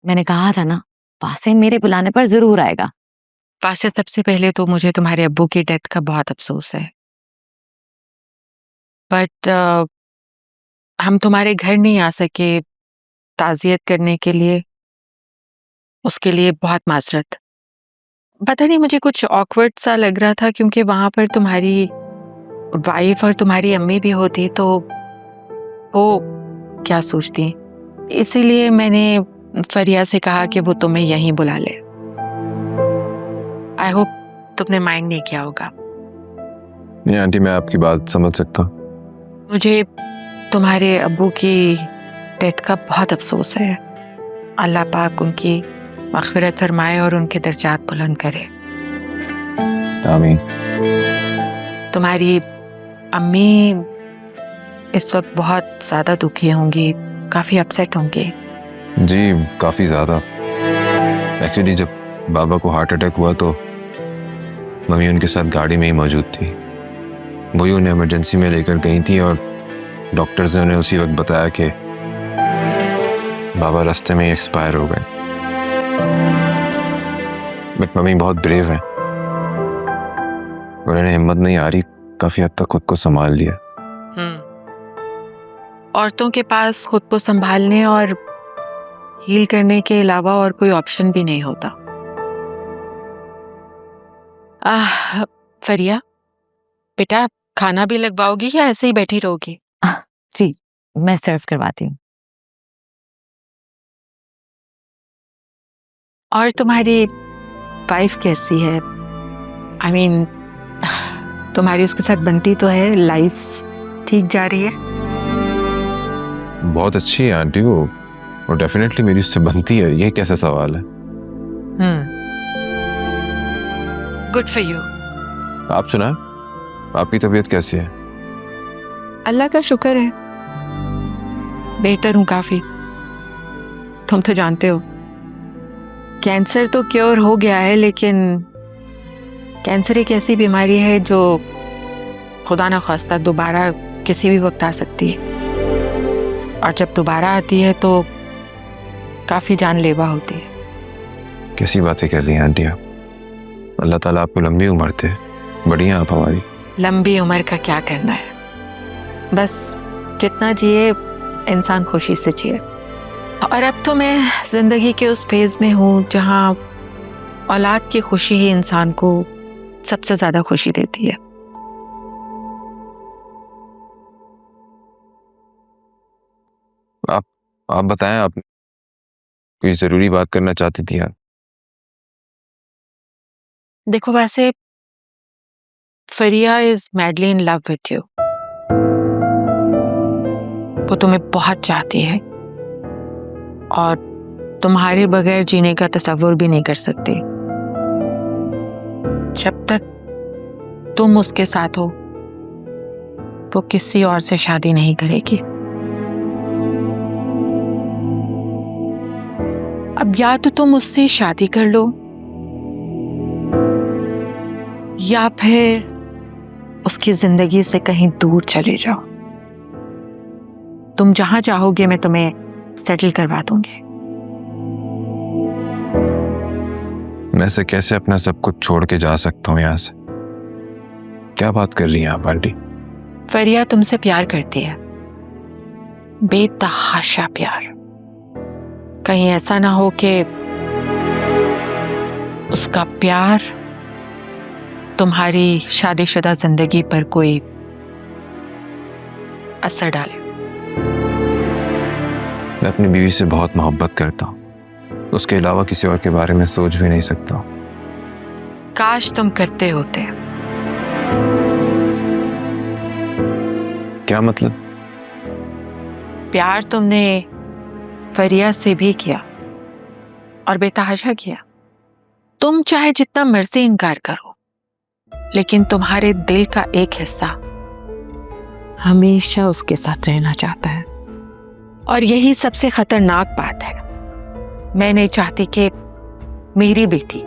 मैंने कहा था ना, वासिम मेरे बुलाने पर जरूर आएगा। वासिम, सबसे पहले तो मुझे तुम्हारे अब्बू की डेथ का बहुत अफसोस है, बट हम तुम्हारे घर नहीं आ सके ताज़ियत करने के लिए, उसके लिए बहुत माजरत। पता नहीं, मुझे कुछ ऑकवर्ड सा लग रहा था क्योंकि वहाँ पर तुम्हारी वाइफ और तुम्हारी अम्मी भी होती तो वो क्या सोचती, इसीलिए मैंने फरिया से कहा कि वो तुम्हें यहीं बुला ले। आई होप तुमने माइंड नहीं किया होगा। नहीं आंटी, मैं आपकी बात समझ सकता हूँ। मुझे तुम्हारे अब्बू की डेथ का बहुत अफसोस है। अल्लाह पाक उनकी मग़फ़िरत फरमाए और उनके दर्जात बुलंद करे। आमीन। तुम्हारी अम्मी इस वक्त बहुत ज़्यादा दुखी होंगी, काफ़ी अपसेट होंगी। जी, काफ़ी ज़्यादा। एक्चुअली जब बाबा को हार्ट अटैक हुआ तो मम्मी उनके साथ गाड़ी में ही मौजूद थी। वही उन्हें इमरजेंसी में लेकर गई थी और डॉक्टर्स ने उन्हें उसी वक्त बताया कि बाबा रास्ते में ही एक्सपायर हो गए। बट मम्मी बहुत ब्रेव है, उन्हें हिम्मत नहीं आ रही, काफ़ी हद तक खुद को संभाल लिया। औरतों के पास खुद को संभालने और हील करने के अलावा और कोई ऑप्शन भी नहीं होता। फरिया बेटा, खाना भी लगवाओगी या ऐसे ही बैठी रहोगी? जी, मैं सर्व करवाती हूँ। और तुम्हारी वाइफ कैसी है? आई मीन, तुम्हारी उसके साथ बनती तो है, लाइफ ठीक जा रही है? बहुत अच्छी है आंटी, वो डेफिनेटली मेरी उससे बनती है, ये कैसा सवाल है? Good for you. आप सुना, आपकी तबीयत कैसी है? अल्लाह का शुक्र है, बेहतर हूँ काफी। तुम तो जानते हो कैंसर तो क्योर हो गया है, लेकिन कैंसर एक ऐसी बीमारी है जो खुदा ना खास्ता दोबारा किसी भी वक्त आ सकती है, और जब दोबारा आती है तो काफी जानलेवा होती है। कैसी बातें कर रही हैं आंटी आप? अल्लाह ताला आपको लंबी उम्र दे, बढ़िया आप हमारी। लंबी उम्र का क्या करना है, बस जितना जिए इंसान खुशी से जिए। और अब तो मैं जिंदगी के उस फेज में हूँ जहाँ औलाद की खुशी ही इंसान को सबसे ज्यादा खुशी देती है। आप बताएं, आप कोई जरूरी बात करना चाहती थी यार? देखो, वैसे Fariya is madly in love with you. वो तुम्हें बहुत चाहती है और तुम्हारे बगैर जीने का तसव्वुर भी नहीं कर सकती। जब तक तुम उसके साथ हो वो किसी और से शादी नहीं करेगी। अब या तो तुम उससे शादी कर लो या फिर उसकी जिंदगी से कहीं दूर चले जाओ। तुम जहां चाहोगे मैं तुम्हें सेटल करवा दूंगी। मैं से कैसे अपना सब कुछ छोड़ के जा सकता हूँ यहाँ से? क्या बात कर रही हैं आप आंटी? फरिया तुमसे प्यार करती है, बेतहाशा प्यार। कहीं ऐसा ना हो कि उसका प्यार तुम्हारी शादीशुदा जिंदगी पर कोई असर डाले। मैं अपनी बीवी से बहुत मोहब्बत करता हूँ, उसके अलावा किसी और के बारे में सोच भी नहीं सकता। काश तुम करते होते। क्या मतलब? प्यार तुमने फरिया से भी किया और बेतहाशा किया। तुम चाहे जितना मर्जी इनकार करो, लेकिन तुम्हारे दिल का एक हिस्सा हमेशा उसके साथ रहना चाहता है। और यही सबसे खतरनाक बात है। मैं नहीं चाहती कि मेरी बेटी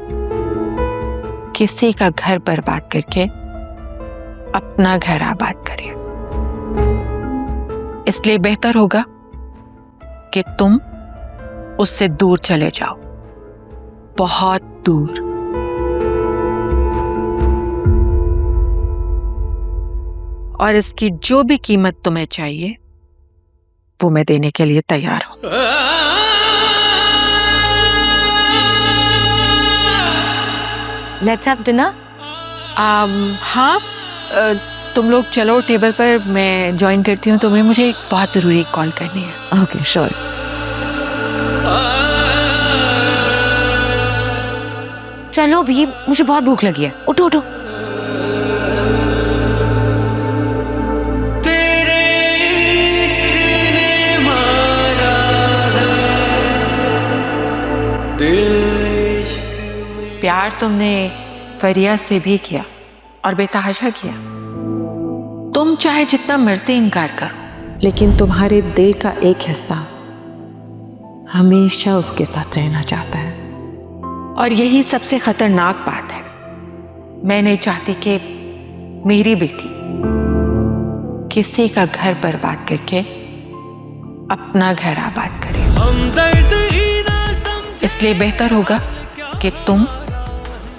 किसी का घर बर्बाद करके अपना घर आबाद करे। इसलिए बेहतर होगा कि तुम उससे दूर चले जाओ, बहुत दूर। और इसकी जो भी कीमत तुम्हें चाहिए वो मैं देने के लिए तैयार हूं। Let's have dinner. हाँ, तुम लोग चलो टेबल पर, मैं ज्वाइन करती हूँ तुम्हें। मुझे एक बहुत ज़रूरी कॉल करनी है। Okay sure. चलो भी, मुझे बहुत भूख लगी है। उठो उठो। प्यार तुमने फरिया से भी किया और बेतहाशा किया। तुम चाहे जितना मर्जी इनकार करो, लेकिन तुम्हारे दिल का एक हिस्सा हमेशा उसके साथ रहना चाहता है। और यही सबसे खतरनाक बात है। मैं नहीं चाहती कि मेरी बेटी किसी का घर बर्बाद करके अपना घर आबाद करे। इसलिए बेहतर होगा कि तुम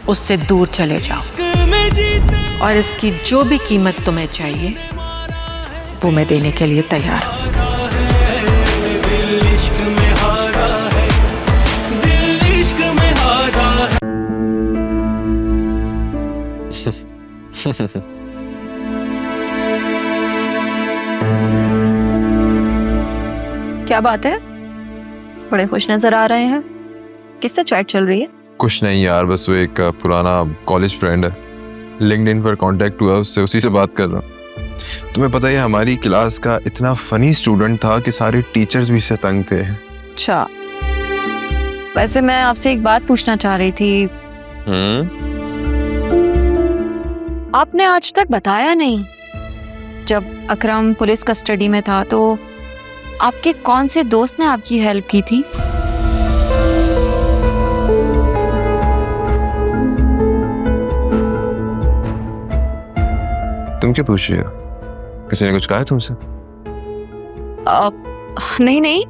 उससे दूर चले जाओ, और इसकी जो भी कीमत तुम्हें चाहिए वो मैं देने के लिए तैयार हूं। क्या बात है, बड़े खुश नजर आ रहे हैं। किससे चैट चल रही है? कुछ नहीं यार, बस वो एक पुराना कॉलेज फ्रेंड है, लिंक्डइन पर कांटेक्ट हुआ उससे, उसी से बात कर रहा हूँ। तुम्हें पता है हमारी क्लास का इतना फनी स्टूडेंट था कि सारे टीचर्स भी इससे तंग थे। अच्छा, वैसे मैं आपसे एक बात पूछना चाह रही थी। आपने आज तक बताया नहीं, जब अकरम पुलिस कस्टडी में था तो आपके कौन से दोस्त ने आपकी हेल्प की थी? तुम क्या पूछ रही हो? किसी ने कुछ कहा है तुमसे? नहीं,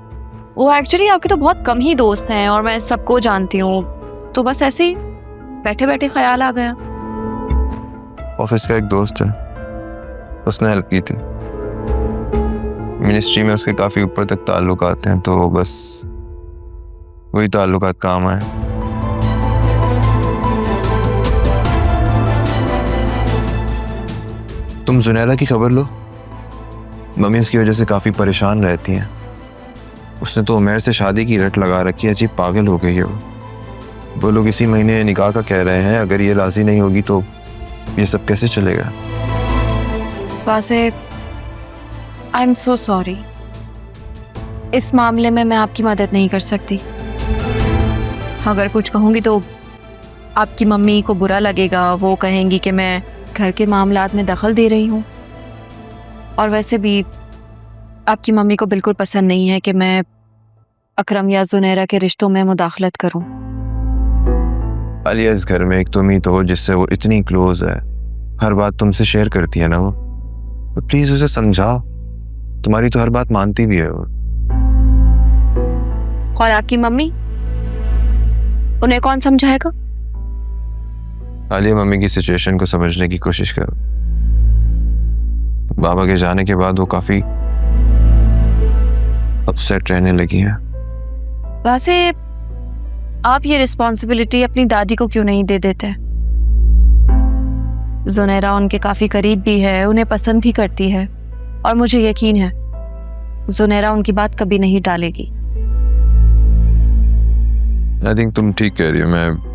वो एक्चुअली आपके तो बहुत कम ही दोस्त हैं और मैं सबको जानती हूँ, तो बस ऐसे ही बैठे बैठे ख्याल आ गया। ऑफिस का एक दोस्त है, उसने हेल्प की थी। मिनिस्ट्री में उसके काफी ऊपर तक ताल्लुकात हैं, तो बस वही ताल्लुकात काम आए। तुम जुनैरा की खबर लो, मम्मी उसकी वजह से काफी परेशान रहती हैं। उसने तो उमैर से शादी की रट लगा रखी है, अजीब पागल हो गई है वो लोग इसी महीने निकाह का कह रहे हैं। अगर ये राजी नहीं होगी तो ये सब कैसे चलेगा? वैसे आई एम सो सॉरी, इस मामले में मैं आपकी मदद नहीं कर सकती। अगर कुछ कहूँगी तो आपकी मम्मी को बुरा लगेगा, वो कहेंगी कि मैं घर के मामलात में दखल दे रही हूँ। और वैसे भी आपकी मम्मी को बिल्कुल पसंद नहीं है कि मैं अकरम या जुनैरा के रिश्तों में मुदाखलत करूँ। आलिया, इस घर में एक तुम ही तो हो जिससे वो इतनी क्लोज है, हर बात तुमसे शेयर करती है ना वो। प्लीज उसे समझाओ, तुम्हारी तो हर बात मानती भी है वो। और आपकी मम्मी, उन्हें कौन समझाएगा? आलिया, मम्मी की सिचुएशन को समझने की कोशिश करो। बाबा के जाने के बाद वो काफी अपसेट रहने लगी है। वैसे आप ये रिस्पॉन्सिबिलिटी अपनी दादी को क्यों नहीं दे देते? जुनैरा उनके काफी करीब भी है, उन्हें पसंद भी करती है, और मुझे यकीन है जुनैरा उनकी बात कभी नहीं टालेगी। आई थिंक तुम ठीक कह रही हो। मैं